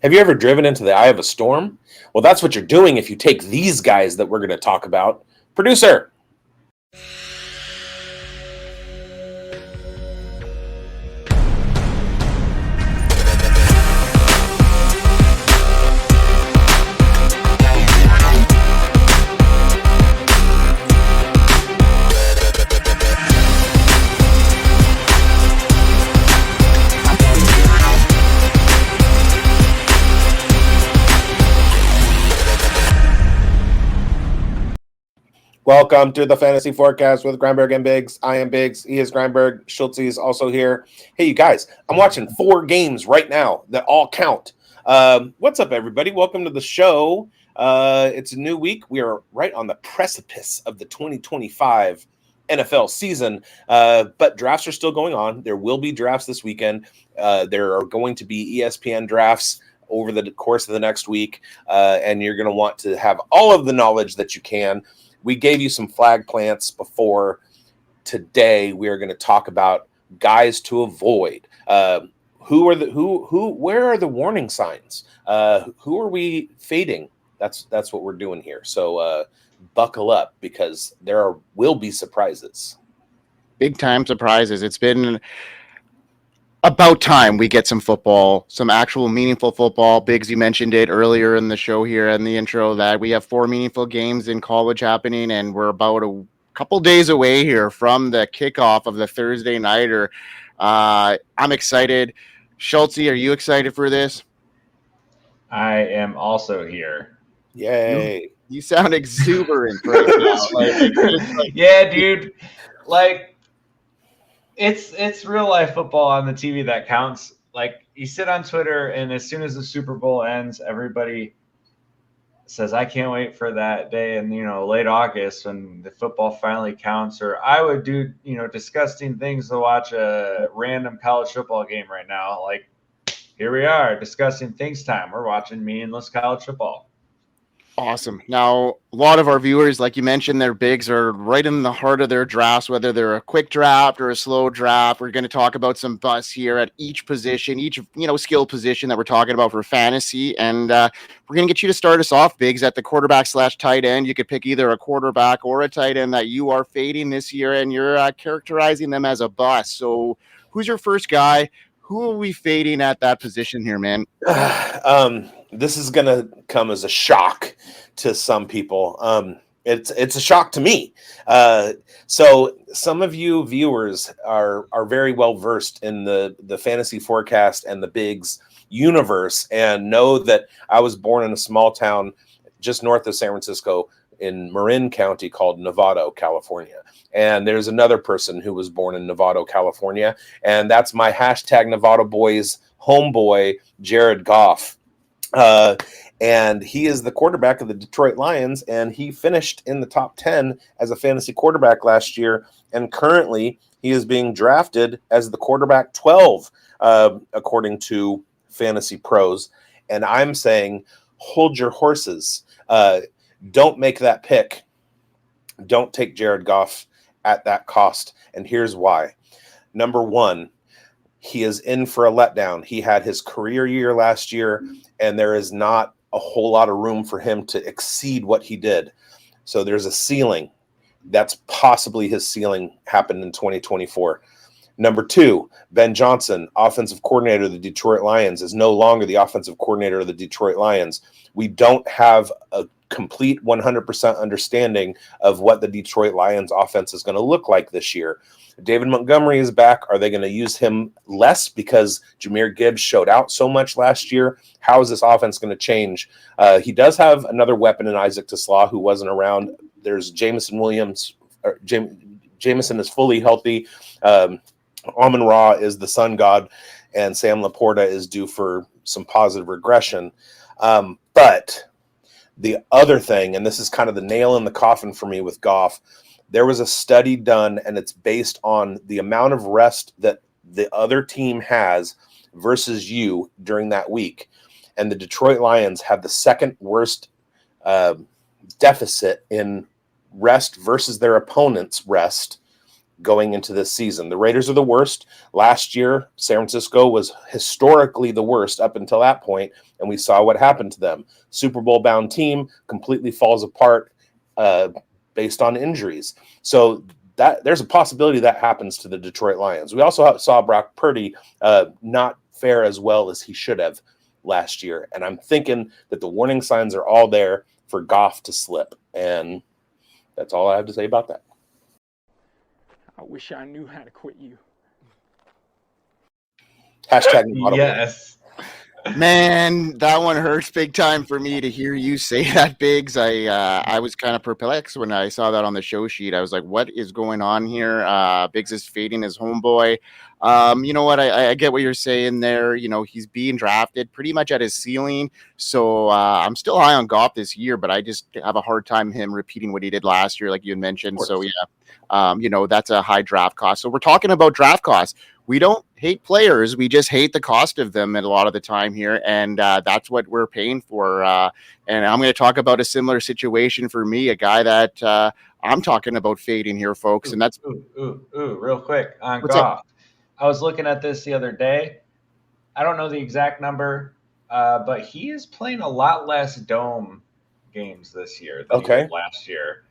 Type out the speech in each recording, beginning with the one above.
Have you ever driven into the eye of a storm? Well, that's what you're doing if you take these guys that we're going to talk about. Producer. Welcome to the Fantasy Forecast with Grindberg and bigz. I am bigz. He is Grindberg. Schultzy is also here. Hey, you guys, I'm watching 4 games right now that all count. What's up, everybody? Welcome to the show. It's a new week. We are right on the precipice of the 2025 NFL season, but drafts are still going on. There will be drafts this weekend. There are going to be ESPN drafts over the course of the next week, and you're going to want to have all of the knowledge that you can. We gave you some flag plants before. Today we are going to talk about guys to avoid. Where are the warning signs? Who are we fading? That's what we're doing here. So buckle up because will be surprises. Big time surprises. It's been about time we get some football, some actual meaningful football. Biggs, you mentioned it earlier in the show here in the intro that we have 4 meaningful games in college happening, and we're about a couple days away here from the kickoff of the Thursday nighter. I'm excited. Schultzy, are you excited for this? I am also here. Yay. You sound exuberant right now. Yeah, dude. It's real life football on the TV that counts. You sit on Twitter, and as soon as the Super Bowl ends, everybody says, "I can't wait for that day in late August when the football finally counts." Or I would do disgusting things to watch a random college football game right now. Here we are, discussing things time. We're watching meaningless college football. Awesome. Now, a lot of our viewers, like you mentioned, their bigs are right in the heart of their drafts, whether they're a quick draft or a slow draft. We're going to talk about some busts here at each position, each skill position that we're talking about for fantasy. And we're going to get you to start us off, Biggs, at the quarterback/tight end. You could pick either a quarterback or a tight end that you are fading this year, and you're characterizing them as a bust. So who's your first guy? Who are we fading at that position here, man? This is going to come as a shock to some people. It's a shock to me. So some of you viewers are very well versed in the fantasy forecast and the bigz universe and know that I was born in a small town just north of San Francisco in Marin County called Novato, California. And there's another person who was born in Novato, California, and that's my hashtag Novato Boys homeboy, Jared Goff. And he is the quarterback of the Detroit Lions, and he finished in the top 10 as a fantasy quarterback last year. And currently he is being drafted as the quarterback 12, according to Fantasy Pros. And I'm saying, hold your horses. Don't make that pick. Don't take Jared Goff at that cost. And here's why. Number one, he is in for a letdown. He had his career year last year, and there is not a whole lot of room for him to exceed what he did. So there's a ceiling. That's possibly his ceiling happened in 2024. Number two, Ben Johnson, offensive coordinator of the Detroit Lions, is no longer the offensive coordinator of the Detroit Lions. We don't have a complete 100% understanding of what the Detroit Lions offense is going to look like this year. David Montgomery is back. Are they going to use him less because Jahmyr Gibbs showed out so much last year? How is this offense going to change? He does have another weapon in Isaac Tesla who wasn't around. There's Jameson Williams. Jameson is fully healthy. Amon-Ra is the sun god, and Sam Laporta is due for some positive regression. But the other thing, and this is kind of the nail in the coffin for me with Goff, there was a study done, and it's based on the amount of rest that the other team has versus you during that week. And the Detroit Lions have the second worst deficit in rest versus their opponent's rest going into this season. The Raiders are the worst. Last year, San Francisco was historically the worst up until that point, and we saw what happened to them. Super Bowl bound team completely falls apart based on injuries. So that there's a possibility that happens to the Detroit Lions. We also saw Brock Purdy not fare as well as he should have last year, and I'm thinking that the warning signs are all there for Goff to slip, and that's all I have to say about that. I wish I knew how to quit you. Hashtag yes. Man, that one hurts big time for me to hear you say that, Biggs. I was kind of perplexed when I saw that on the show sheet. I was like, what is going on here? Biggs is fading his homeboy. You know what? I get what you're saying there. You know, he's being drafted pretty much at his ceiling. So I'm still high on Goff this year, but I just have a hard time him repeating what he did last year, like you had mentioned. So yeah, you know, that's a high draft cost. So we're talking about draft costs. We don't hate players. We just hate the cost of them a lot of the time here. And that's what we're paying for. And I'm going to talk about a similar situation for me, a guy that I'm talking about fading here, folks. And that's real quick on Goff. I was looking at this the other day. I don't know the exact number, but he is playing a lot less dome games this year than he did last year.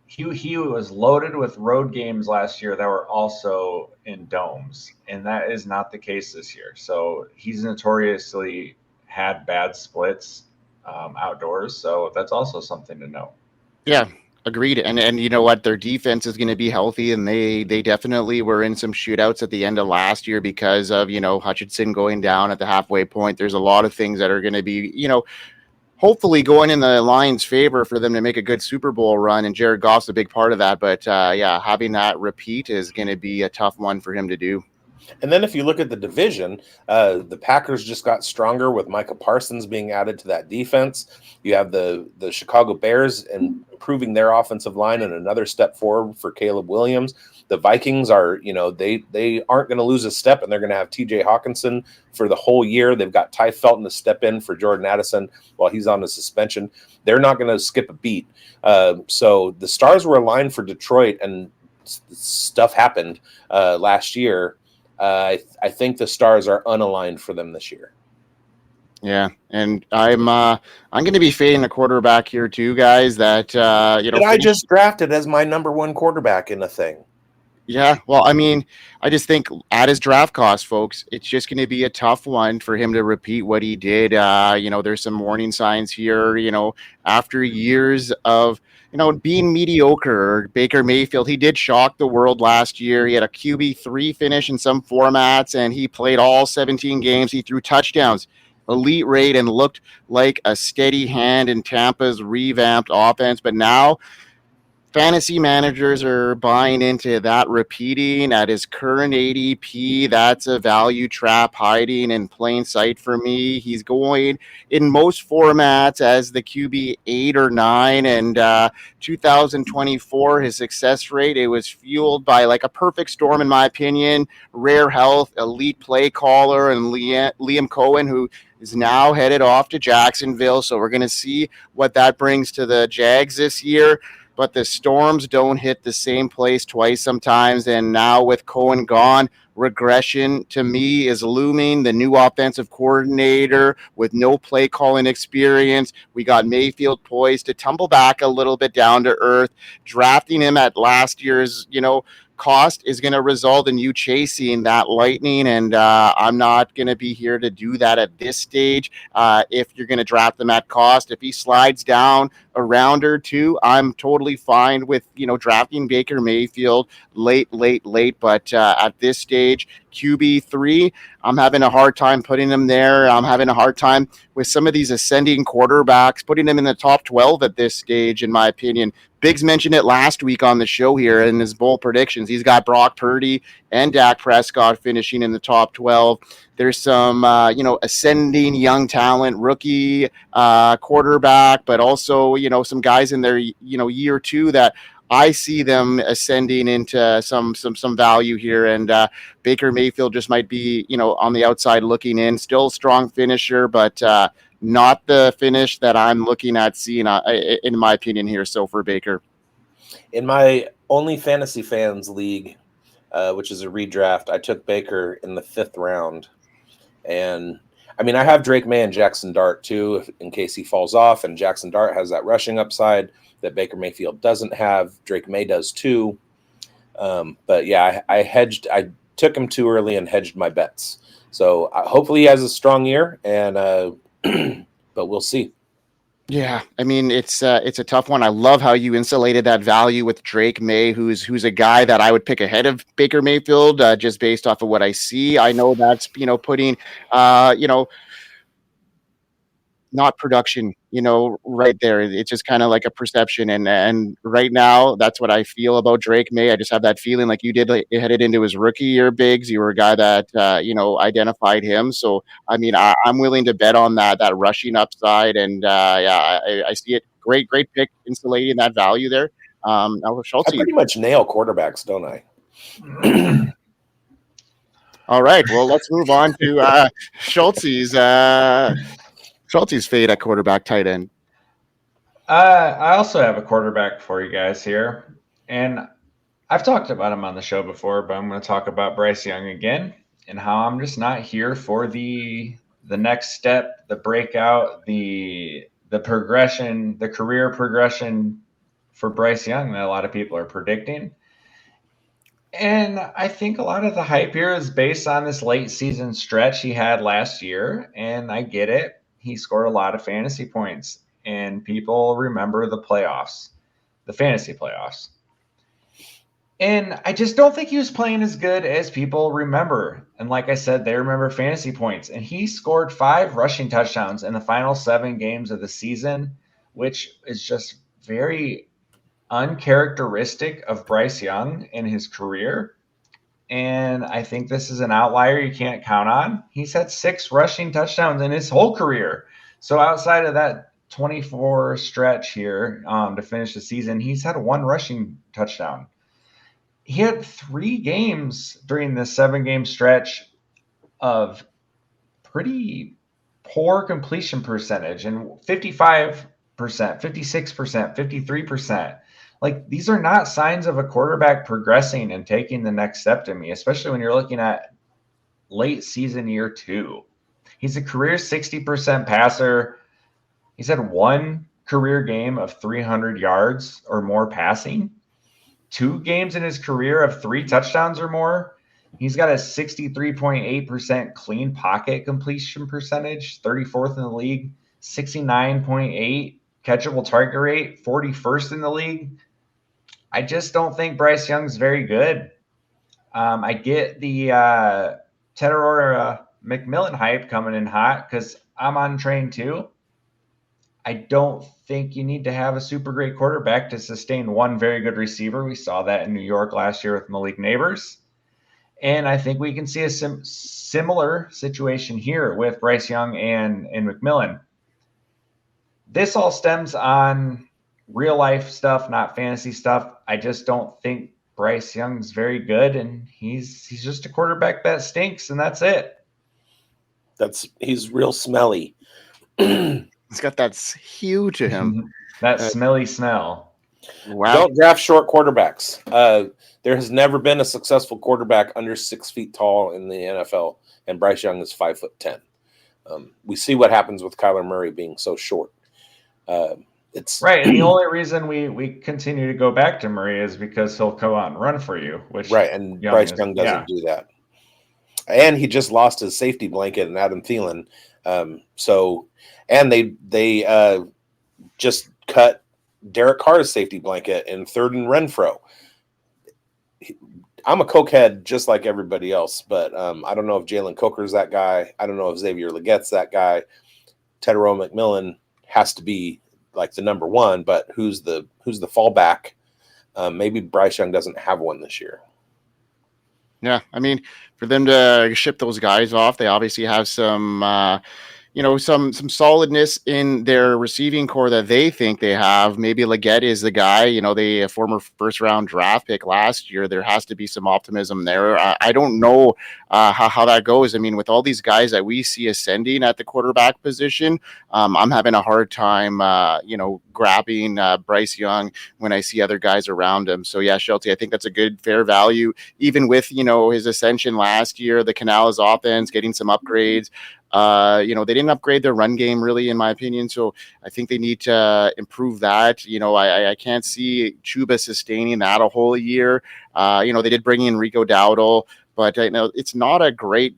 He was loaded with road games last year that were also in domes, and that is not the case this year. So he's notoriously had bad splits outdoors, so that's also something to know. Yeah, agreed. And you know what? Their defense is going to be healthy, and they definitely were in some shootouts at the end of last year because of, you know, Hutchinson going down at the halfway point. There's a lot of things that are going to be, you know, hopefully going in the Lions' favor for them to make a good Super Bowl run, and Jared Goff's a big part of that. But yeah, having that repeat is going to be a tough one for him to do. And then if you look at the division, the Packers just got stronger with Micah Parsons being added to that defense. You have the Chicago Bears and improving their offensive line and another step forward for Caleb Williams. The Vikings are, you know, they aren't going to lose a step, and they're going to have TJ Hawkinson for the whole year. They've got Ty Felton to step in for Jordan Addison while he's on a suspension. They're not going to skip a beat. So the stars were aligned for Detroit, and stuff happened last year. I think the stars are unaligned for them this year. Yeah, and I'm going to be fading a quarterback here too, guys. That you know, I just drafted as my number one quarterback in the thing. Yeah, well, I mean, I just think at his draft cost, folks, it's just going to be a tough one for him to repeat what he did. You know, there's some warning signs here. You know, after years of, you know, being mediocre, Baker Mayfield, he did shock the world last year. He had a QB3 finish in some formats, and he played all 17 games. He threw touchdowns, elite rate, and looked like a steady hand in Tampa's revamped offense. But now fantasy managers are buying into that repeating at his current ADP. That's a value trap hiding in plain sight for me. He's going in most formats as the QB 8 or 9, and 2024, his success rate, it was fueled by like a perfect storm, in my opinion. Rare health, elite play caller, and Liam Cohen, who is now headed off to Jacksonville. So we're going to see what that brings to the Jags this year. But the storms don't hit the same place twice sometimes. And now with Cohen gone, regression to me is looming. The new offensive coordinator with no play calling experience. We got Mayfield poised to tumble back a little bit down to earth. Drafting him at last year's, you know, cost is going to result in you chasing that lightning, and I'm not going to be here to do that at this stage. If you're going to draft them at cost, if he slides down a round or two, I'm totally fine with, you know, drafting Baker Mayfield late. But at this stage, QB3, I'm having a hard time putting him there. I'm having a hard time with some of these ascending quarterbacks, putting them in the top 12 at this stage, in my opinion. Biggs mentioned it last week on the show here in his bold predictions. He's got Brock Purdy and Dak Prescott finishing in the top 12. There's some, you know, ascending young talent, rookie quarterback, but also, you know, some guys in their, you know, year two that I see them ascending into some value here. And Baker Mayfield just might be, you know, on the outside looking in. Still a strong finisher, but not the finish that I'm looking at seeing, in my opinion here. So for Baker, in my only fantasy fans league, which is a redraft, I took Baker in the 5th round. And I mean, I have Drake May and Jackson Dart too, in case he falls off. And Jackson Dart has that rushing upside that Baker Mayfield doesn't have. Drake May does too. But yeah, I took him too early and hedged my bets. So hopefully he has a strong year, and but we'll see. Yeah, I mean it's a tough one. I love how you insulated that value with Drake May, who's a guy that I would pick ahead of Baker Mayfield just based off of what I see. I know that's putting not production, right there. It's just kind of like a perception. And right now, that's what I feel about Drake May. I just have that feeling like you did headed into his rookie year, Biggs. You were a guy that, identified him. So, I mean, I'm willing to bet on that rushing upside. And I see it. Great pick insulating that value there. Now, Schultzy. I pretty much nail quarterbacks, don't I? All right. Well, let's move on to Schultzy's fade at quarterback, tight end. I also have a quarterback for you guys here, and I've talked about him on the show before, but I'm going to talk about Bryce Young again and how I'm just not here for the next step, the breakout, the progression, the career progression for Bryce Young that a lot of people are predicting. And I think a lot of the hype here is based on this late season stretch he had last year, and I get it. He scored a lot of fantasy points, and people remember the playoffs, the fantasy playoffs. And I just don't think he was playing as good as people remember. And like I said, they remember fantasy points. And he scored 5 rushing touchdowns in the final 7 games of the season, which is just very uncharacteristic of Bryce Young in his career. And I think this is an outlier you can't count on. He's had 6 rushing touchdowns in his whole career. So outside of that 24 stretch here to finish the season, he's had 1 rushing touchdown. He had 3 games during this 7-game stretch of pretty poor completion percentage and 55%, 56%, 53%. Like, these are not signs of a quarterback progressing and taking the next step to me, especially when you're looking at late season year 2. He's a career 60% passer. He's had 1 career game of 300 yards or more passing, 2 games in his career of 3 touchdowns or more. He's got a 63.8% clean pocket completion percentage, 34th in the league, 69.8 catchable target rate, 41st in the league. I just don't think Bryce Young's very good. I get the Tedorora McMillan hype coming in hot because I'm on train too. I don't think you need to have a super great quarterback to sustain 1 very good receiver. We saw that in New York last year with Malik Neighbors. And I think we can see a similar situation here with Bryce Young and McMillan. This all stems on real life stuff, not fantasy stuff. I just don't think Bryce Young's very good, and he's just a quarterback that stinks, and that's it. He's real smelly. He's got that hue to him. That smelly smell. Wow. Don't draft short quarterbacks. There has never been a successful quarterback under 6 feet tall in the NFL, and Bryce Young is 5'10". We see what happens with Kyler Murray being so short. It's right, and the only reason we continue to go back to Murray is because he'll go out and run for you. Which right, and Bryce Young doesn't do that. And he just lost his safety blanket in Adam Thielen. And they just cut Derek Carr's safety blanket in 3rd and Renfro. I'm a cokehead just like everybody else, but I don't know if Jalen Coker's that guy. I don't know if Xavier Leggette's that guy. Tedorora McMillan has to be like the number 1, but who's the fallback? Maybe Bryce Young doesn't have one this year. Yeah, I mean, for them to ship those guys off, they obviously have some some solidness in their receiving core that they think they have. Maybe Leggett is the guy, they a former first round draft pick last year. There has to be some optimism there. I don't know how that goes. I mean, with all these guys that we see ascending at the quarterback position, I'm having a hard time, grabbing Bryce Young when I see other guys around him. So yeah, Schultzy, I think that's a good fair value, even with, his ascension last year, the Canales offense getting some upgrades. They didn't upgrade their run game really, in my opinion. So I think they need to improve that. I can't see Chuba sustaining that a whole year. They did bring in Rico Dowdle, but it's not a great,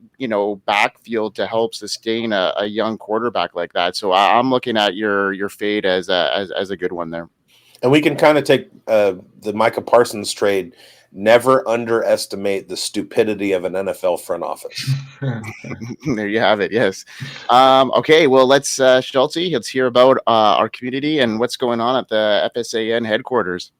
backfield to help sustain a young quarterback like that. So I'm looking at your fade as a good one there. And we can kind of take the Micah Parsons trade. Never underestimate the stupidity of an NFL front office. There you have it. Yes. Okay. Well, Schultzy, let's hear about our community and what's going on at the FSAN headquarters.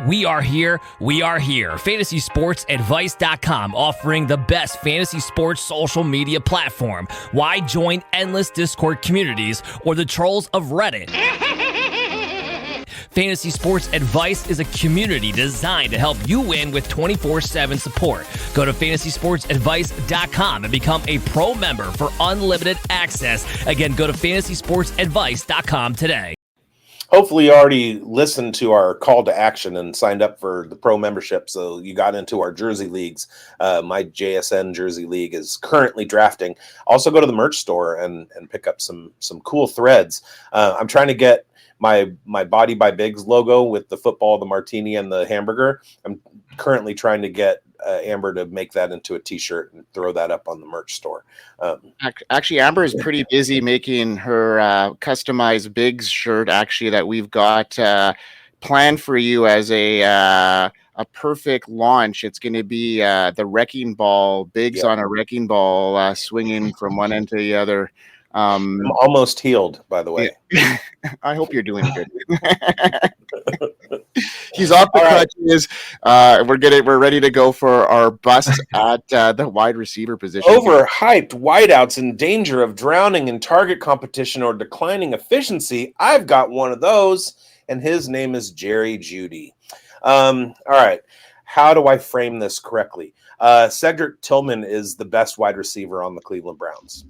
We are here. FantasySportsAdvice.com, offering the best fantasy sports social media platform. Why join endless Discord communities or the trolls of Reddit? Fantasy Sports Advice is a community designed to help you win with 24/7 support. Go to FantasySportsAdvice.com and become a pro member for unlimited access. Again, go to FantasySportsAdvice.com today. Hopefully you already listened to our call to action and signed up for the pro membership, so you got into our jersey leagues. My JSN jersey league is currently drafting. Also go to the merch store and pick up some cool threads. I'm trying to get my Body by Bigz logo with the football, the martini, and the hamburger. I'm currently trying to get Amber to make that into a t-shirt and throw that up on the merch store. Actually, Amber is pretty busy making her customized bigz shirt, actually, that we've got planned for you as a perfect launch. It's going to be the wrecking ball, bigz on a wrecking ball, swinging from one end to the other. I'm almost healed, by the way. Yeah. I hope you're doing good. He's off the crutches. We're ready to go for our bust at the wide receiver position. Overhyped wideouts in danger of drowning in target competition or declining efficiency. I've got one of those, and his name is Jerry Jeudy. All right. How do I frame this correctly? Cedric Tillman is the best wide receiver on the Cleveland Browns.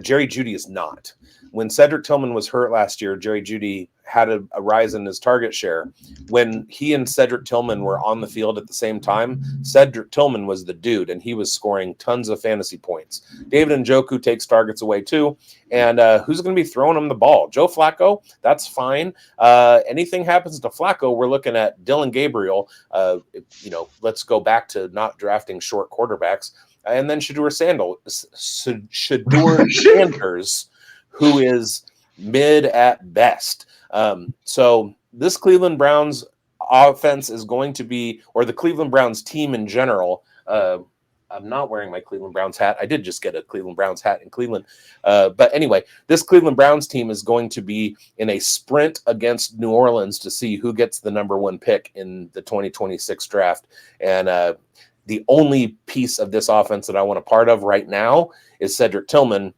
Jerry Jeudy is not. When Cedric Tillman was hurt last year, Jerry Jeudy had a rise in his target share. When he and Cedric Tillman were on the field at the same time, Cedric Tillman was the dude, and he was scoring tons of fantasy points. David Njoku takes targets away too, and who's going to be throwing him the ball? Joe Flacco? That's fine. Anything happens to Flacco, we're looking at Dylan Gabriel. Let's go back to not drafting short quarterbacks. And then Shedeur Sanders, who is mid at best. So this Cleveland Browns offense is going to be, or the Cleveland Browns team in general. I'm not wearing my Cleveland Browns hat. I did just get a Cleveland Browns hat in Cleveland. But anyway, this Cleveland Browns team is going to be in a sprint against New Orleans to see who gets the number one pick in the 2026 draft. And the only piece of this offense that I want a part of right now is Cedric Tillman.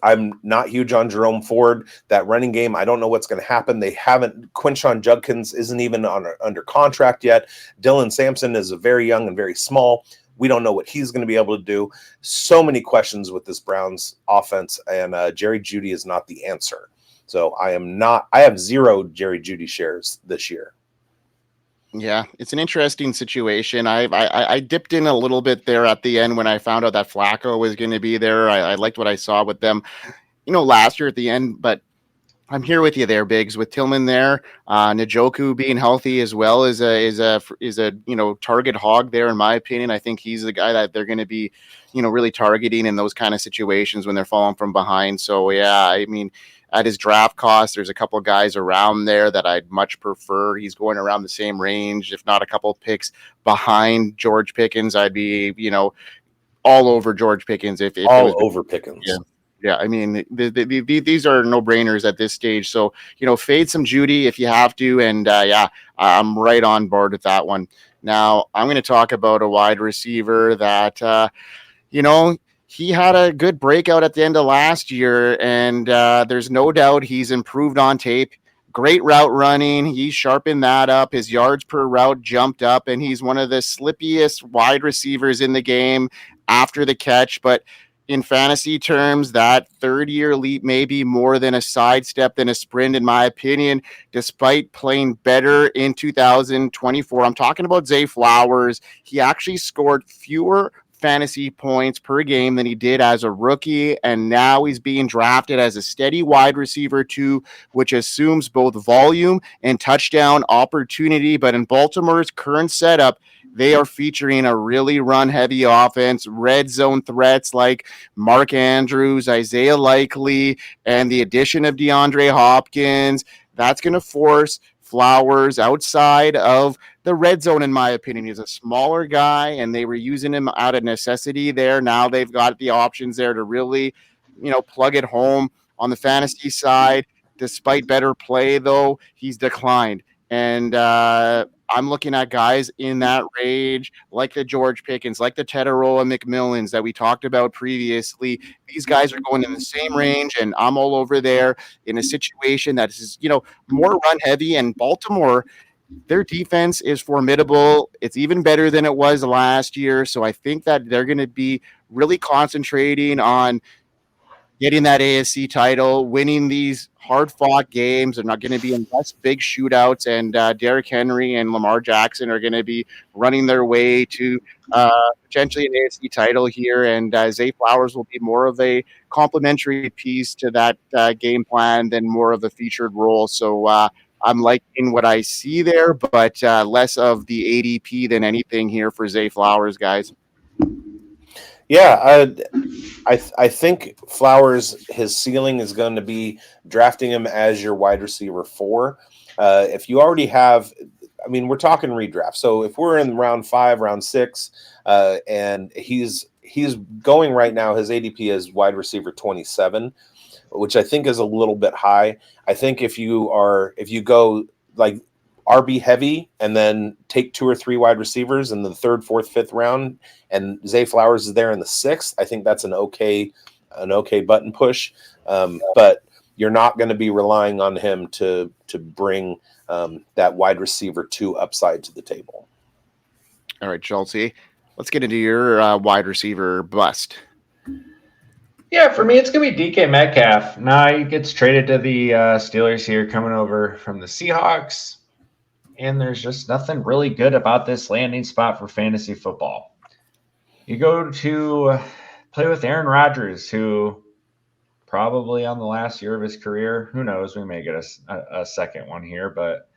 I'm not huge on Jerome Ford. That running game, I don't know what's going to happen. They haven't. Quinshon Judkins isn't even under contract yet. Dylan Sampson is very young and very small. We don't know what he's going to be able to do. So many questions with this Browns offense, and Jerry Jeudy is not the answer. So I have 0 Jerry Jeudy shares this year. Yeah, it's an interesting situation. I dipped in a little bit there at the end when I found out that Flacco was going to be there. I liked what I saw with them, last year at the end. But I'm here with you there, Biggs, with Tillman there, Njoku being healthy as well is a target hog there. In my opinion, I think he's the guy that they're going to be, really targeting in those kind of situations when they're falling from behind. So yeah, I mean, at his draft cost, there's a couple of guys around there that I'd much prefer. He's going around the same range, if not a couple of picks behind George Pickens. I'd be, all over George Pickens. If over Pickens. Yeah. I mean, these are no-brainers at this stage. So, fade some Jeudy if you have to. And I'm right on board with that one. Now, I'm going to talk about a wide receiver that, he had a good breakout at the end of last year, and there's no doubt he's improved on tape. Great route running. He sharpened that up. His yards per route jumped up, and he's one of the slippiest wide receivers in the game after the catch. But in fantasy terms, that third-year leap may be more than a sidestep than a sprint, in my opinion, despite playing better in 2024. I'm talking about Zay Flowers. He actually scored fewer fantasy points per game than he did as a rookie, and now he's being drafted as a steady wide receiver too, which assumes both volume and touchdown opportunity. But in Baltimore's current setup, they are featuring a really run-heavy offense, red zone threats like Mark Andrews, Isaiah Likely, and the addition of DeAndre Hopkins. That's going to force Flowers outside of the red zone, in my opinion. He's a smaller guy, and they were using him out of necessity there. Now they've got the options there to really, plug it home on the fantasy side. Despite better play, though, he's declined. And I'm looking at guys in that range, like the George Pickens, like the Tetaroa McMillans that we talked about previously. These guys are going in the same range, and I'm all over there in a situation that is, more run heavy. And Baltimore, their defense is formidable. It's even better than it was last year. So I think that they're going to be really concentrating on getting that AFC title, winning these hard-fought games. They're not going to be in less big shootouts, and Derrick Henry and Lamar Jackson are going to be running their way to potentially an AFC title here, and Zay Flowers will be more of a complementary piece to that game plan than more of a featured role. So I'm liking what I see there, but less of the ADP than anything here for Zay Flowers, guys. Yeah, I think Flowers, his ceiling is going to be drafting him as your wide receiver 4. If you already have, we're talking redraft. So if we're in round 5, round 6, and he's going right now, his ADP is wide receiver 27, which I think is a little bit high. I think if you go like RB heavy and then take 2 or 3 wide receivers in the 3rd, 4th, 5th round, and Zay Flowers is there in the 6th, I think that's an okay button push. But you're not going to be relying on him to bring that wide receiver 2 upside to the table. All right, Schultzy, let's get into your wide receiver bust. Yeah, for me, it's going to be DK Metcalf. Now he gets traded to the Steelers here, coming over from the Seahawks. And there's just nothing really good about this landing spot for fantasy football. You go to play with Aaron Rodgers, who probably on the last year of his career, who knows, we may get a second one here, but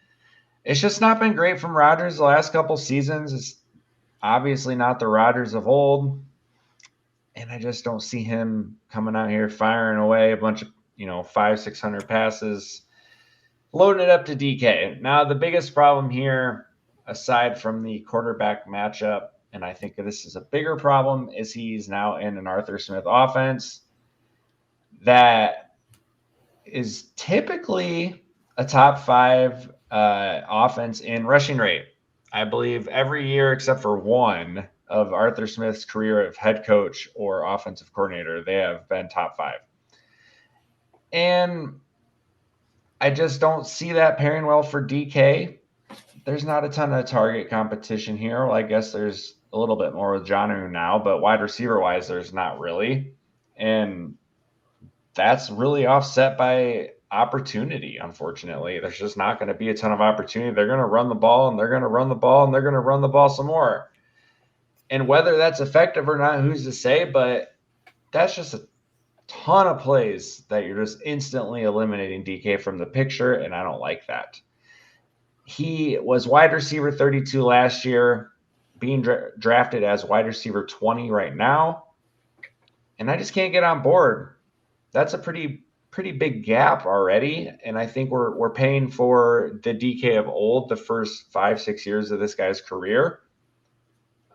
it's just not been great from Rodgers the last couple seasons. It's obviously not the Rodgers of old. And I just don't see him coming out here firing away a bunch of, 500-600 passes, loading it up to DK. Now, the biggest problem here, aside from the quarterback matchup, and I think this is a bigger problem, is he's now in an Arthur Smith offense that is typically a top 5 offense in rushing rate. I believe every year except for one of Arthur Smith's career of head coach or offensive coordinator, they have been top 5. And I just don't see that pairing well for DK. There's not a ton of target competition here. Well, I guess there's a little bit more with Jonnu now, but wide receiver-wise, there's not really. And that's really offset by opportunity, unfortunately. There's just not going to be a ton of opportunity. They're going to run the ball, and they're going to run the ball, and they're going to run the ball some more. And whether that's effective or not, who's to say, but that's just a ton of plays that you're just instantly eliminating DK from the picture, and I don't like that. He was wide receiver 32 last year, being drafted as wide receiver 20 right now, and I just can't get on board. That's a pretty big gap already, and I think we're paying for the DK of old the first 5-6 years of this guy's career.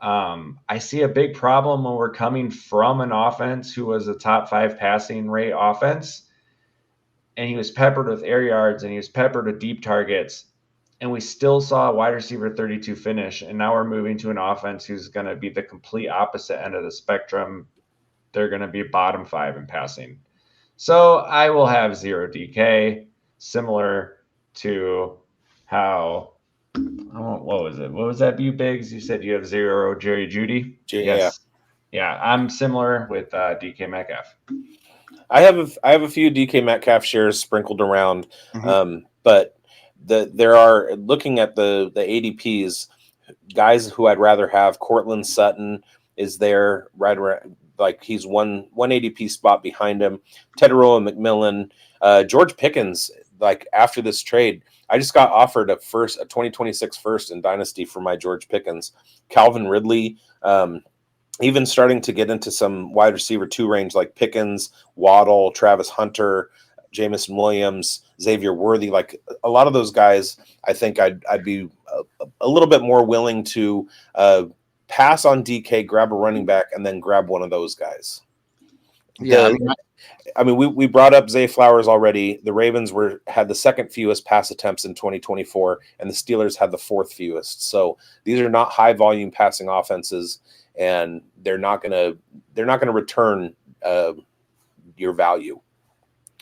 I see a big problem when we're coming from an offense who was a top 5 passing rate offense, and he was peppered with air yards, and he was peppered with deep targets, and we still saw a wide receiver 32 finish, and now we're moving to an offense who's going to be the complete opposite end of the spectrum they're going to be bottom 5 in passing. So I will have 0 DK, similar to how, what was it? What was that, bigz? You said you have 0 Jerry Jeudy? Yes. Yeah, I'm similar with DK Metcalf. I have a few DK Metcalf shares sprinkled around, but there are, looking at the ADPs, guys who I'd rather have. Cortland Sutton is there right around, like he's one ADP spot behind him. Tedderoa McMillan, George Pickens. Like after this trade, I just got offered a 2026 first in Dynasty for my George Pickens. Calvin Ridley. Even starting to get into some wide receiver 2 range like Pickens, Waddle, Travis Hunter, Jamison Williams, Xavier Worthy. Like a lot of those guys, I think I'd be a little bit more willing to pass on DK, grab a running back, and then grab one of those guys. Yeah, we brought up Zay Flowers already. The Ravens had the second fewest pass attempts in 2024, and the Steelers had the 4th fewest. So these are not high volume passing offenses, and they're not gonna return your value.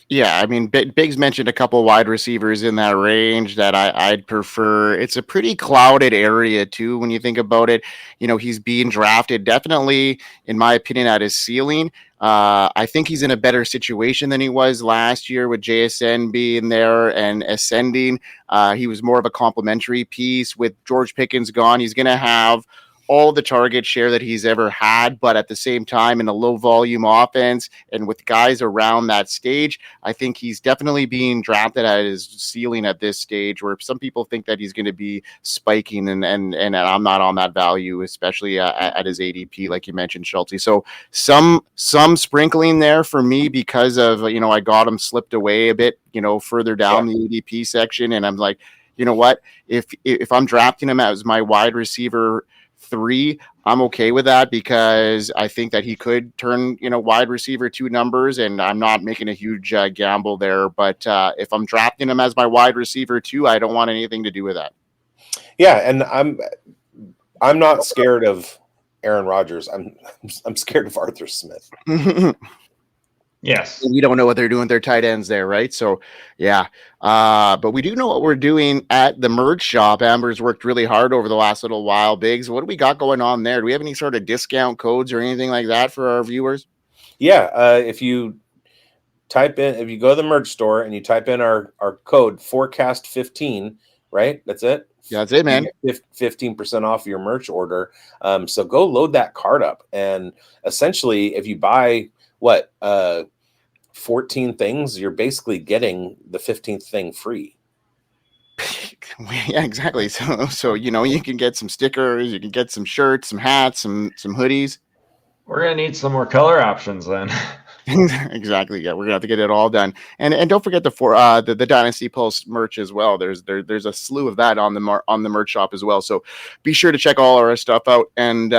Yeah, I mean, bigz mentioned a couple wide receivers in that range that I'd prefer. It's a pretty clouded area too when you think about it. You know, he's being drafted definitely, in my opinion, at his ceiling. I think he's in a better situation than he was last year with JSN being there and ascending. He was more of a complementary piece. With George Pickens gone, he's going to have all the target share that he's ever had, but at the same time in a low volume offense and with guys around that stage, I think he's definitely being drafted at his ceiling at this stage, where some people think that he's going to be spiking and I'm not on that value, especially at his ADP, like you mentioned, Schultzy. So some sprinkling there for me because of, I got him slipped away a bit, further down the ADP section. And I'm like, you know what, if I'm drafting him as my wide receiver 3, I'm okay with that because I think that he could turn, wide receiver 2 numbers, and I'm not making a huge gamble there. But if I'm drafting him as my wide receiver 2, I don't want anything to do with that. Yeah, and I'm not scared of Aaron Rodgers. I'm scared of Arthur Smith. Yes. We don't know what they're doing with their tight ends there, right? So, yeah. But we do know what we're doing at the merch shop. Amber's worked really hard over the last little while. Bigz, what do we got going on there? Do we have any sort of discount codes or anything like that for our viewers? Yeah. If you go to the merch store and you type in our code Forecast15, right? That's it. Yeah, that's it, man. 15% off your merch order. So go load that card up. And essentially, if you buy 14 things, you're basically getting the 15th thing free. Yeah, exactly. So you can get some stickers, you can get some shirts, some hats, some hoodies. We're gonna need some more color options then. Exactly. Yeah, we're gonna have to get it all done. And don't forget the Dynasty Pulse merch as well. There's a slew of that on the merch shop as well. So be sure to check all our stuff out. And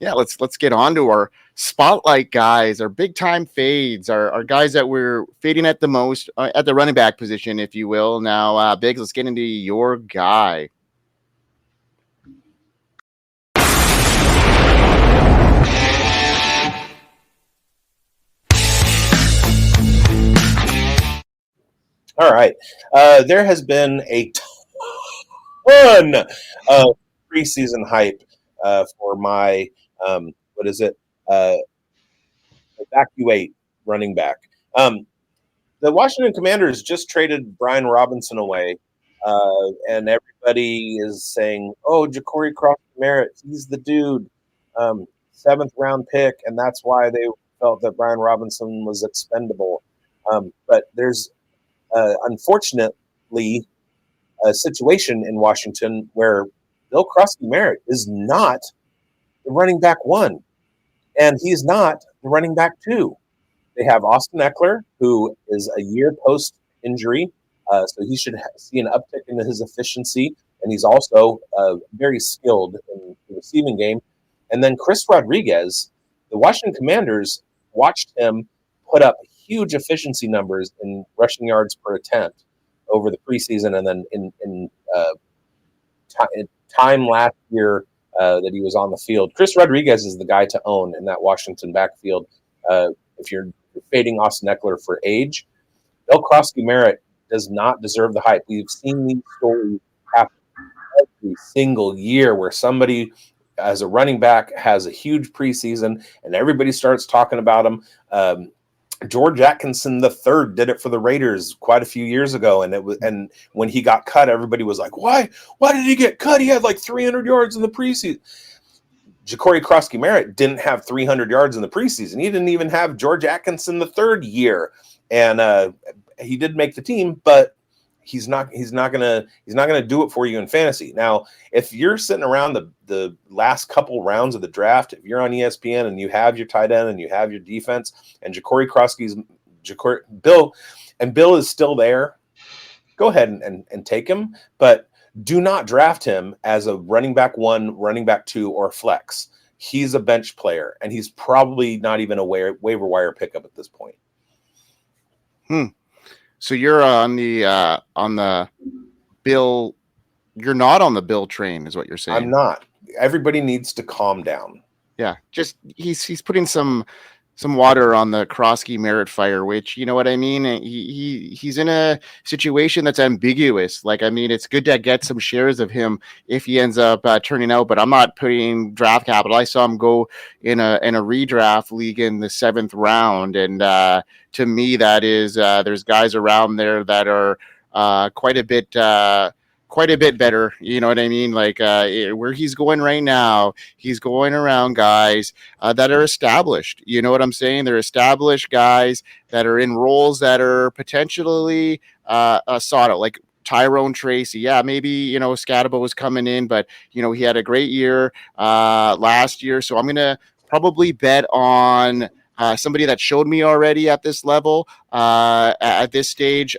let's get on to our spotlight guys, our big time fades, our guys that we're fading at the most at the running back position, if you will. Now, Bigz, let's get into your guy. All right. There has been a ton of preseason hype for my evacuate running back. The Washington Commanders just traded Brian Robinson away, and everybody is saying, "Oh, Ja'Cory Cross-Merritt, he's the dude, 7th round pick," and that's why they felt that Brian Robinson was expendable. But there's unfortunately a situation in Washington where Bill Cross-Merritt is not the running back 1. And he's not the running back 2. They have Austin Eckler, who is a year post-injury, so he should see an uptick in his efficiency, and he's also very skilled in the receiving game. And then Chris Rodriguez, the Washington Commanders watched him put up huge efficiency numbers in rushing yards per attempt over the preseason, and then in time last year that he was on the field. Chris Rodriguez is the guy to own in that Washington backfield. If you're fading Austin Eckler for age, Bill Krosky-Merritt does not deserve the hype. We've seen these stories happen every single year where somebody as a running back has a huge preseason and everybody starts talking about him. George Atkinson III did it for the Raiders quite a few years ago, and when he got cut, everybody was like, "Why did he get cut? He had like 300 yards in the preseason." Jacory Krosky-Merritt didn't have 300 yards in the preseason. He didn't even have George Atkinson III year, and he did make the team, but he's not gonna do it for you in fantasy. Now, if you're sitting around the last couple rounds of the draft, if you're on ESPN and you have your tight end and you have your defense, and Bill is still there, go ahead and take him, but do not draft him as a running back 1, running back 2, or flex. He's a bench player, and he's probably not even a waiver wire pickup at this point. So you're on the Bill. You're not on the Bill train, is what you're saying. I'm not. Everybody needs to calm down. Yeah, just he's putting some water on the Krosky-Merritt fire, which, you know what I mean? He's in a situation that's ambiguous. Like, I mean, it's good to get some shares of him if he ends up turning out, but I'm not putting draft capital. I saw him go in a redraft league in the 7th round, and to me, that is there's guys around there that are quite a bit better. You know what I mean? Like where he's going right now, he's going around guys that are established. You know what I'm saying? They're established guys that are in roles that are potentially sought out, like Tyrone Tracy. Yeah, maybe, you know, Scadabo was coming in, but, you know, he had a great year last year. So I'm going to probably bet on somebody that showed me already at this level, at this stage.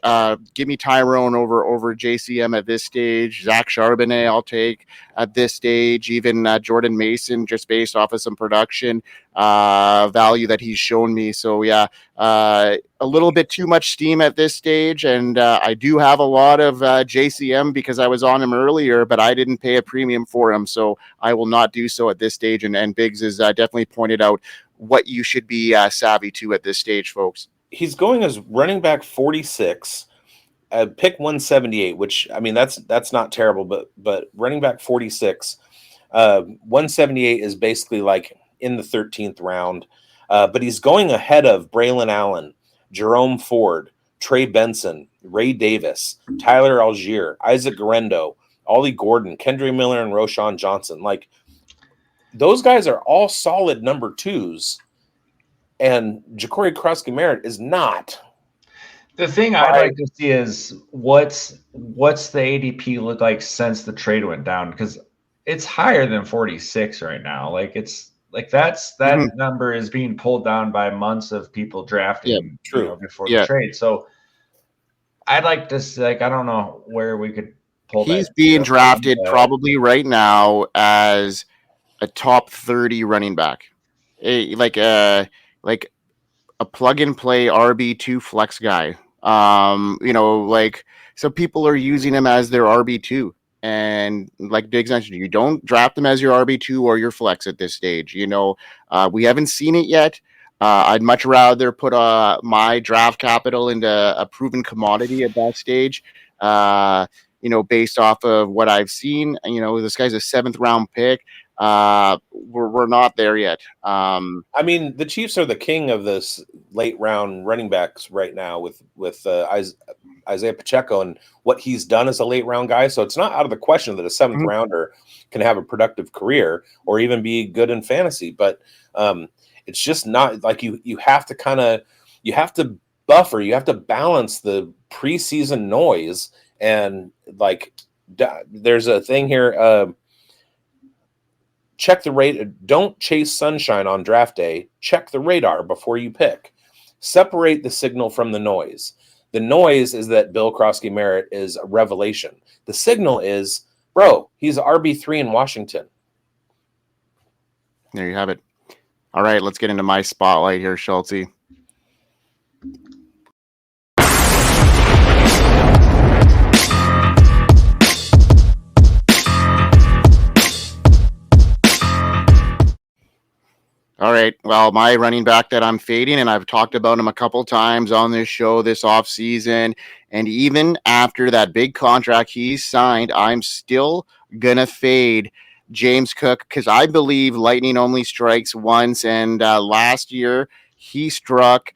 Give me Tyrone over JCM at this stage. Zach Charbonnet I'll take at this stage. Even Jordan Mason, just based off of some production value that he's shown me. So yeah, a little bit too much steam at this stage, and I do have a lot of JCM because I was on him earlier, but I didn't pay a premium for him, so I will not do so at this stage. And bigz has definitely pointed out what you should be savvy to at this stage, folks. He's going as running back 46, pick 178, which, I mean, that's not terrible, but running back 46, 178 is basically like in the 13th round, but he's going ahead of Braylon Allen, Jerome Ford, Trey Benson, Ray Davis, Tyler Algier, Isaac Guerrero, Ollie Gordon, Kendra Miller, and Roshan Johnson. Like, those guys are all solid number 2s, and Jacory Krosky-Merritt is not. The thing I'd like to see is what's the ADP look like since the trade went down, because it's higher than 46 right now. Like, it's like that number is being pulled down by months of people drafting before the trade. So I'd like to see, like, I don't know where we could pull that. He's being drafted probably right now as a top 30 running back, like a plug and play RB2 flex guy. You know, like, so people are using him as their RB2, and like bigz mentioned, you don't draft him as your RB2 or your flex at this stage. You know, we haven't seen it yet. I'd much rather put my draft capital into a proven commodity at that stage. You know, based off of what I've seen, you know, this guy's a 7th round pick. We're not there yet. I mean, the Chiefs are the king of this late round running backs right now with Isaiah Pacheco and what he's done as a late round guy. So it's not out of the question that a 7th rounder can have a productive career or even be good in fantasy. But it's just not like you have to you have to buffer, you have to balance the preseason noise. And like, there's a thing here. Check the radar. Don't chase sunshine on draft day. Check the radar before you pick. Separate the signal from the noise. The noise is that Bill Krosky-Merritt is a revelation. The signal is, bro, he's RB3 in Washington. There you have it. All right, let's get into my spotlight here, Schultzy. All right. Well, my running back that I'm fading, and I've talked about him a couple times on this show this offseason, and even after that big contract he signed, I'm still going to fade James Cook because I believe lightning only strikes once, and last year he struck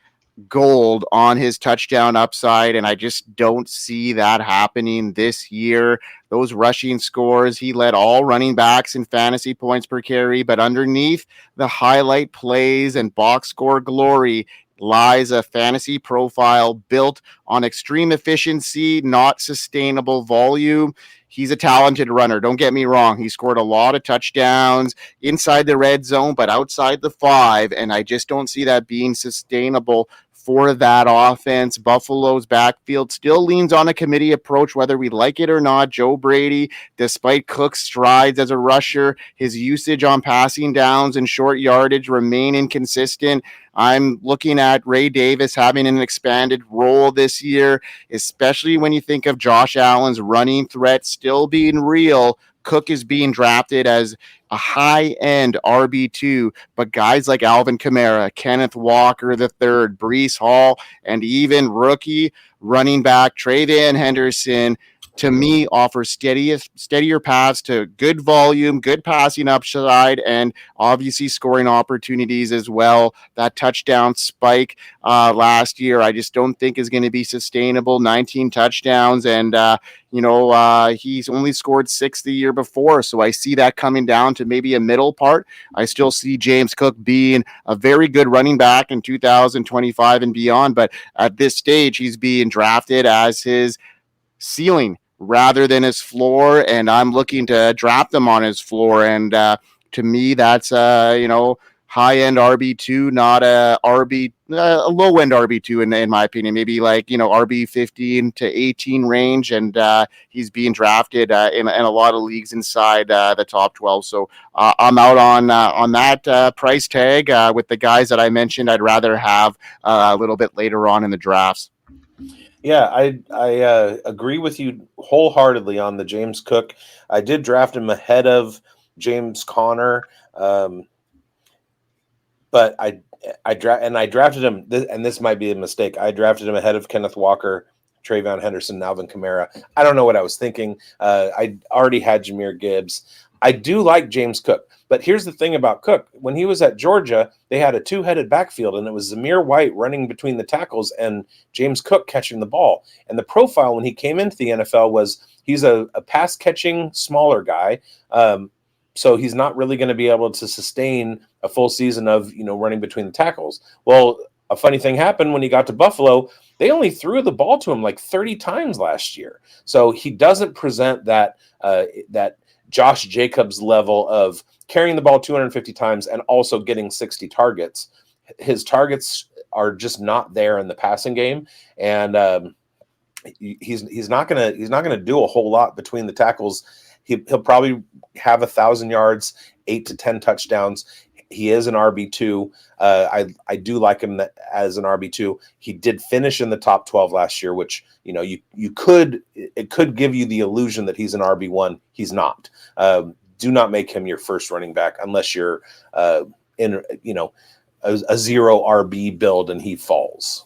gold on his touchdown upside, and I just don't see that happening this year. Those rushing scores, he led all running backs in fantasy points per carry, but underneath the highlight plays and box score glory lies a fantasy profile built on extreme efficiency, not sustainable volume. He's a talented runner. Don't get me wrong. He scored a lot of touchdowns inside the red zone, but outside the 5, and I just don't see that being sustainable for that offense. Buffalo's backfield still leans on a committee approach, whether we like it or not. Joe Brady, despite Cook's strides as a rusher, his usage on passing downs and short yardage remain inconsistent. I'm looking at Ray Davis having an expanded role this year, especially when you think of Josh Allen's running threat still being real. Cook is being drafted as a high-end RB2, but guys like Alvin Kamara, Kenneth Walker III, Breece Hall, and even rookie running back Trey Van Henderson, to me, offer steadier paths to good volume, good passing upside, and obviously scoring opportunities as well. That touchdown spike last year, I just don't think is going to be sustainable. 19 touchdowns, and he's only scored 6 the year before, so I see that coming down to maybe a middle part. I still see James Cook being a very good running back in 2025 and beyond, but at this stage, he's being drafted as his ceiling rather than his floor, and I'm looking to draft him on his floor. And to me, that's high-end RB2, not a low-end RB2 in my opinion, maybe like RB 15 to 18 range, and he's being drafted in a lot of leagues inside the top 12. So I'm out on that price tag with the guys that I mentioned. I'd rather have a little bit later on in the drafts. Yeah, I agree with you wholeheartedly on the James Cook. I did draft him ahead of James Conner, but I drafted him, and this might be a mistake. I drafted him ahead of Kenneth Walker, Trey Van Henderson, and Alvin Kamara. I don't know what I was thinking. I already had Jahmyr Gibbs. I do like James Cook, but here's the thing about Cook. When he was at Georgia, they had a two-headed backfield, and it was Zamir White running between the tackles and James Cook catching the ball. And the profile when he came into the NFL was he's a pass-catching, smaller guy, so he's not really going to be able to sustain a full season of running between the tackles. Well, a funny thing happened when he got to Buffalo. They only threw the ball to him like 30 times last year, so he doesn't present that Josh Jacobs level of carrying the ball 250 times and also getting 60 targets. His targets are just not there in the passing game, and he's not gonna do a whole lot between the tackles. He'll probably have 1,000 yards, 8 to 10 touchdowns. He is an RB2. I do like him as an RB2. He did finish in the top 12 last year, which it could give you the illusion that he's an RB1. He's not. Do not make him your first running back unless you're in a zero RB build and he falls.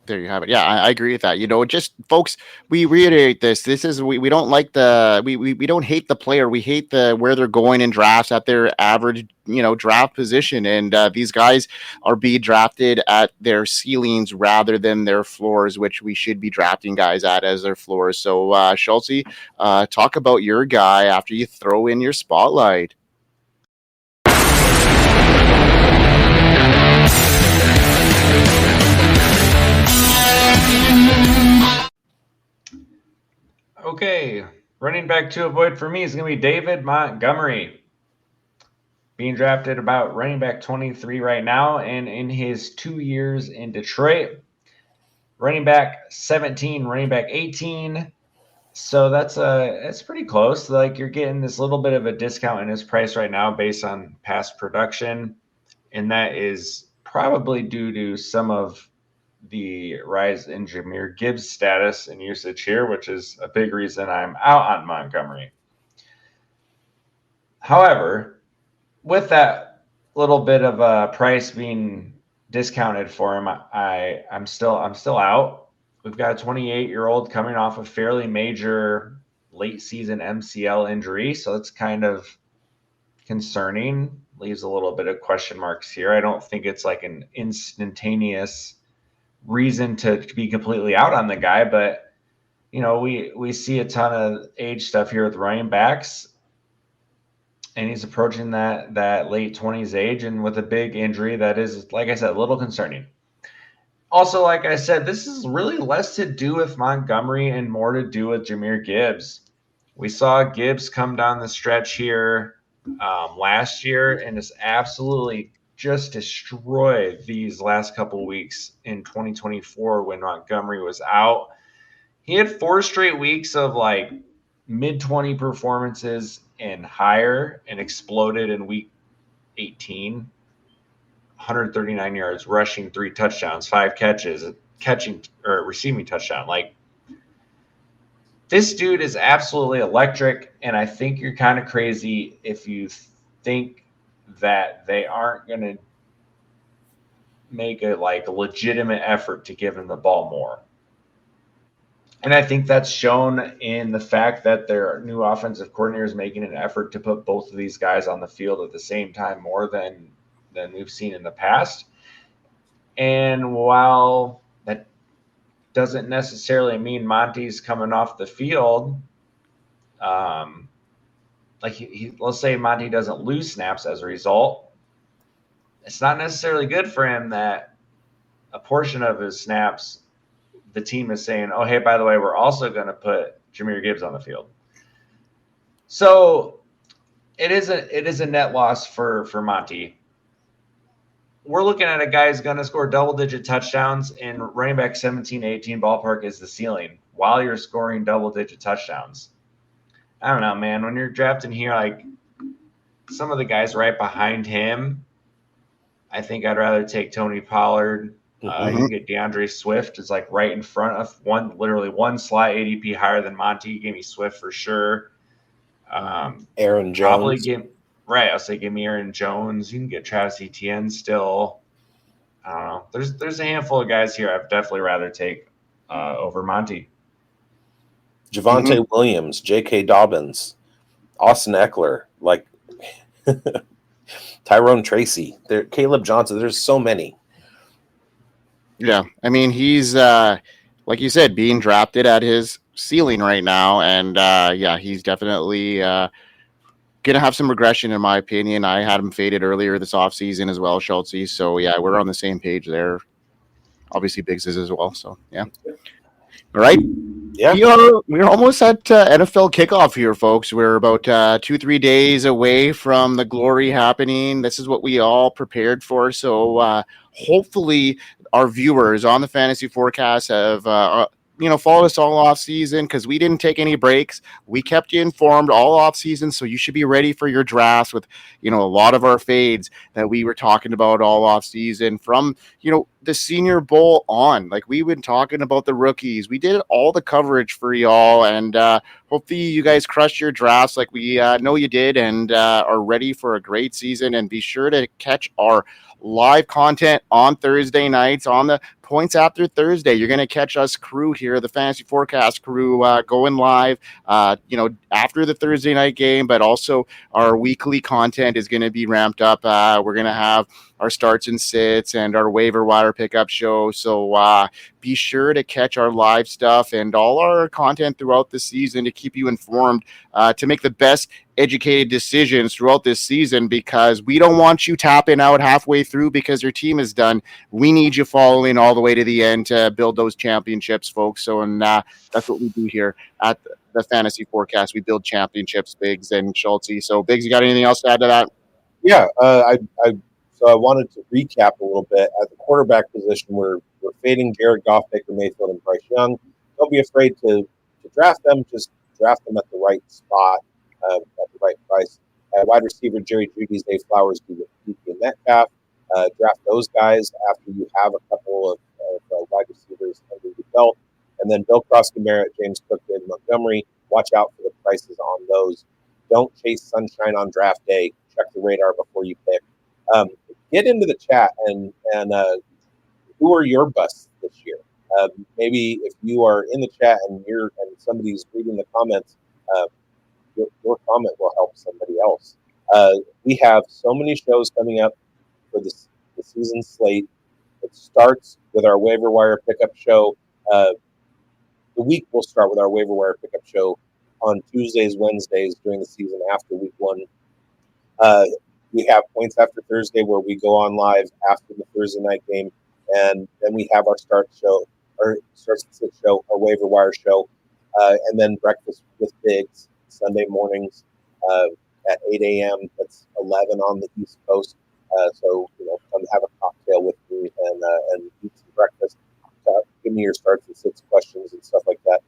There you have it. Yeah, I agree with that. Just folks, we reiterate this. This is we don't like we don't hate the player. We hate where they're going in drafts at their average draft position. And these guys are being drafted at their ceilings rather than their floors, which we should be drafting guys at as their floors. So Schultzy, talk about your guy after you throw in your spotlight. Okay, running back to avoid for me is going to be David Montgomery. Being drafted about running back 23 right now, and in his 2 years in Detroit, running back 17, running back 18. So that's pretty close. Like, you're getting this little bit of a discount in his price right now based on past production, and that is probably due to some of the rise in Jahmyr Gibbs' status and usage here, which is a big reason I'm out on Montgomery. However, with that little bit of a price being discounted for him, I'm still out. We've got a 28-year-old coming off a fairly major late season MCL injury, so it's kind of concerning. Leaves a little bit of question marks here. I don't think it's like an instantaneous reason to be completely out on the guy, but we see a ton of age stuff here with running backs, and he's approaching that late 20s age, and with a big injury that is, like I said, a little concerning. Also, like I said, this is really less to do with Montgomery and more to do with Jahmyr Gibbs. We saw Gibbs come down the stretch here last year and just absolutely just destroyed these last couple weeks in 2024 when Montgomery was out. He had 4 straight weeks of like mid-20 performances and higher, and exploded in week 18. 139 yards, rushing 3 touchdowns, 5 catches, catching or receiving touchdown. Like, this dude is absolutely electric, and I think you're kind of crazy if you think that they aren't going to make a legitimate effort to give him the ball more. And I think that's shown in the fact that their new offensive coordinator is making an effort to put both of these guys on the field at the same time more than we've seen in the past. And while that doesn't necessarily mean Monty's coming off the field, let's say Monty doesn't lose snaps as a result, it's not necessarily good for him that a portion of his snaps the team is saying, oh, hey, by the way, we're also going to put Jahmyr Gibbs on the field. So it is a net loss for Monty. We're looking at a guy who's going to score double-digit touchdowns, and running back 17-18 ballpark is the ceiling while you're scoring double-digit touchdowns. I don't know, man. When you're drafting here, like some of the guys right behind him, I think I'd rather take Tony Pollard. You can get DeAndre Swift is like right in front of literally one slot ADP higher than Monty. Give me Swift for sure. Aaron Jones. Probably I'll say give me Aaron Jones. You can get Travis Etienne still. I don't know. There's a handful of guys here I'd definitely rather take over Monty. Javonte Williams, J.K. Dobbins, Austin Eckler, like Tyrone Tracy, Caleb Johnson. There's so many. Yeah, I mean, he's like you said, being drafted at his ceiling right now, and he's definitely gonna have some regression in my opinion. I had him faded earlier this offseason as well, Schultzy. So yeah, we're on the same page there. Obviously, bigz is as well. So yeah. All right. Yeah. We're almost at NFL kickoff here, folks. We're about 2-3 days away from the glory happening. This is what we all prepared for. So hopefully our viewers on the Fantasy Forecast have followed us all off season, because we didn't take any breaks. We kept you informed all off season, so you should be ready for your drafts with a lot of our fades that we were talking about all off season from the Senior Bowl on. Like, we've been talking about the rookies. We did all the coverage for y'all, and hopefully you guys crushed your drafts like we know you did, and are ready for a great season. And be sure to catch our live content on Thursday nights on the Points After Thursday. You're going to catch us crew here, the Fantasy Forecast crew, going live, after the Thursday night game, but also our weekly content is going to be ramped up. We're going to have our starts and sits and our waiver wire pickup show. So be sure to catch our live stuff and all our content throughout the season to keep you informed, to make the best educated decisions throughout this season, because we don't want you tapping out halfway through because your team is done. We need you following all the way to the end to build those championships, folks. So, and that's what we do here at the Fantasy Forecast. We build championships, bigz and Schultzy. So, bigz, you got anything else to add to that? Yeah, So I wanted to recap a little bit. At the quarterback position, we're fading Jared Goff, Baker Mayfield, and Bryce Young. Don't be afraid to draft them. Just draft them at the right spot, at the right price. Wide receiver, Jeudy, Zay Flowers, and Metcalf. Draft those guys after you have a couple of wide receivers under your belt. And then Bill Cross-Kamara, James Cook, and Montgomery. Watch out for the prices on those. Don't chase sunshine on draft day. Check the radar before you pick. Get into the chat and who are your busts this year? Maybe if you are in the chat and somebody's reading the comments, your comment will help somebody else. We have so many shows coming up for the season slate. It starts with our waiver wire pickup show. The week will start with our waiver wire pickup show on Tuesdays, Wednesdays during the season after week 1. We have Points After Thursday where we go on live after the Thursday night game, and then we have our starts and sit show, our waiver wire show, and then breakfast with bigz Sunday mornings at 8 a.m. That's 11 on the East Coast. So come have a cocktail with me and eat some breakfast. Give me your starts and sits questions and stuff like that.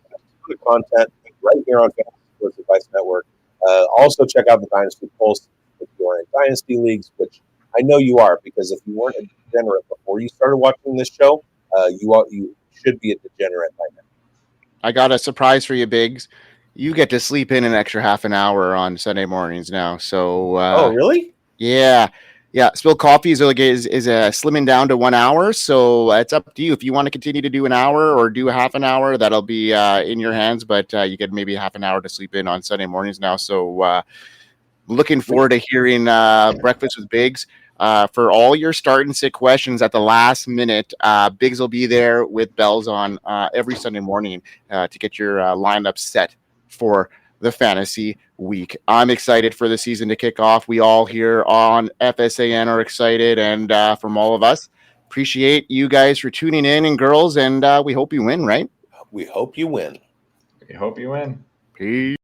Good content right here on Fantasy Sports Advice Network. Also check out the Dynasty Pulse if you are in Dynasty leagues, which I know you are, because if you weren't a degenerate before you started watching this show, you should be a degenerate by now. I got a surprise for you, bigz. You get to sleep in an extra half an hour on Sunday mornings now. So oh, really? Yeah. Spilled Coffee is slimming down to 1 hour. So it's up to you. If you want to continue to do an hour or do a half an hour, that'll be in your hands. But you get maybe half an hour to sleep in on Sunday mornings now. So looking forward to hearing Breakfast with Bigz. For all your start and sit questions at the last minute, Bigz will be there with bells on every Sunday morning to get your lineup set for the fantasy week. I'm excited for the season to kick off. We all here on FSAN are excited, and from all of us, appreciate you guys for tuning in, and girls, and we hope you win, right? We hope you win. We hope you win. Peace.